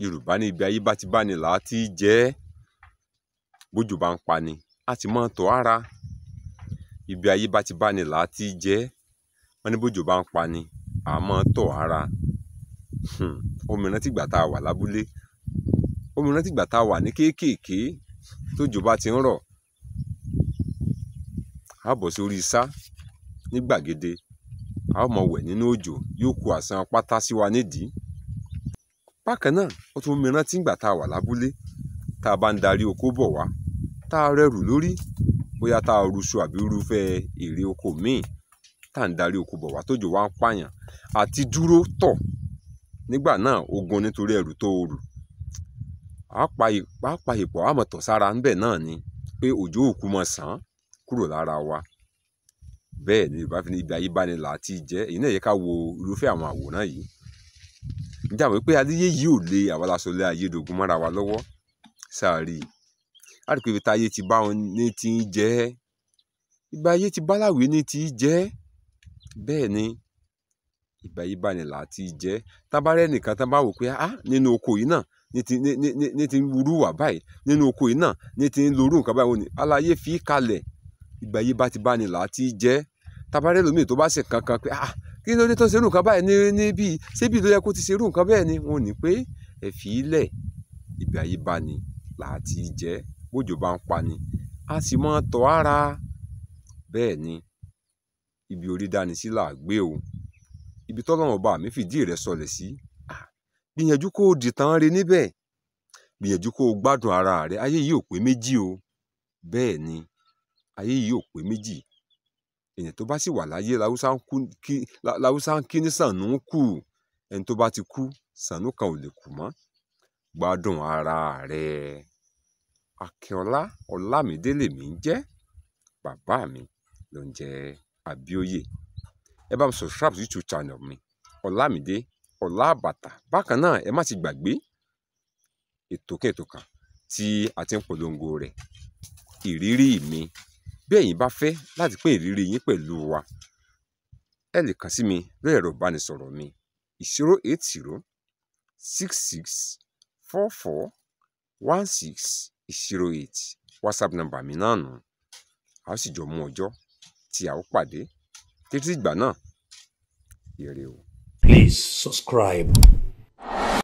Yorùbá ní ibi ayé bá ti bá ni là á ti jẹ́. Bójò bá ń pa ni a ti máa tọ̀ ara. Ibi ayé bá ti bá ni là á ti jẹ́. Wọ́n ní bójò bá ń pa ni a máa tọ̀ ara. Omi rántí ìgbà tá a wà lábúlé. Omi rántí ìgbà tá a wà ní kéékèèké. Tójò bá ti ń rọ̀, a bọ̀ sórí isá ní gbàgede. A ó máa wẹ̀ nínú òjò, yóò kó àsán pátá sí wa nídìí. Bákan náà, ó tún mi rántí ìgbà tá a wà lábúlé. Tá a bá ń darí oko bọ̀ wá, tá a rẹrù lórí, bóyá tá a ruṣu àbí irúfẹ́ èrè oko míì, tá a ń darí oko bọ̀ wá tójò wá ń pààyàn àti dúró tọ̀. Nígbà náà ogun nítorí ẹrù tó rù. A pa ìpọ̀ a máa tọ̀ sára ńbẹ̀ náà ni pé òjò òkú máa sàn kúrò lára wa. Bẹ́ẹ̀ ni Yorùbá fi ní ibi ayé bá ni là á ti jẹ́. Èyí náà yẹ ká wo irúfẹ́ àwọn àwòrán yìí. Ǹjẹ́ àwọn pé ayé yìí ò le àwa la sọ lé ayé dogun mọ́ra wa lọ́wọ́. Sáàrí a rí pé ibi táyé ti bá wọn ní ti ń jẹ́. Ibi ayé ti bá láwé ní ti jẹ́. Bẹ́ẹ̀ ni ibi ayé bá ni là á ti jẹ́. Tábárẹ́ nìkan tá bá wò pé nínú oko yìí náà ní ti ń wúrú wà báyìí. Nínú oko yìí náà ní ti ń lorú nǹkan báyìí. Aláyé fi kalẹ̀. Ibi ayé bá ti bá ni là á ti jẹ́. Tábárẹ́ lómi tó bá ṣe kankan pé kí ló dé tó ṣerú nǹkan báyìí níbí ṣébí ló yẹ kó ti ṣerú nǹkan bẹ́ẹ̀ ni. Wọn ò ní pé ẹ fi í lẹ̀. Ibi ayé bá ni là á ti jẹ́. Bójò bá ń pa ni a sì máa tọ̀ ara. Bẹ́ẹ̀ ni ibi orí dání sí là á gbé o. Ibi tọ́lọ́run ọba mi fìdí rẹ̀ sọlẹ̀ sí. Gbìyànjú kó o dìtàn re níbẹ̀. Gbìyànjú kó o gbádùn ara rẹ̀. Ayé yìí ò pé méjì o. Bẹ́ẹ̀ ni ayé yìí ò pé méjì. Èèyàn tó bá sì wà láyé láwùsá ń kí ní sànú kù. Ẹni tó bá ti kú sànú kan ò lè kù mọ́. Gbádùn ara rẹ̀. Akínọlá Ọlámídé lèmi ń jẹ́. Bàbá mi ló ń jẹ́ Abíóyè. Ẹ bá mi subscribe sí YouTube channel mi Ọlámídé Ọlábàtà. Bákan náà ẹ má ti gbàgbé ètò kan tí a ti ń polongo rẹ̀, ìrírí mi. Bí ẹ̀yin bá fẹ́ láti pín ìrírí yín pẹ̀lú wa, ẹ lè kàn sí mi lórí ẹ̀rọ ìbánisọ̀rọ̀ mi 08066441608. WhatsApp number mi náà nù. A ó sì jọ mú ọjọ́ tí a ó pàdé. Títí ìgbà náà, ire o. Please subscribe.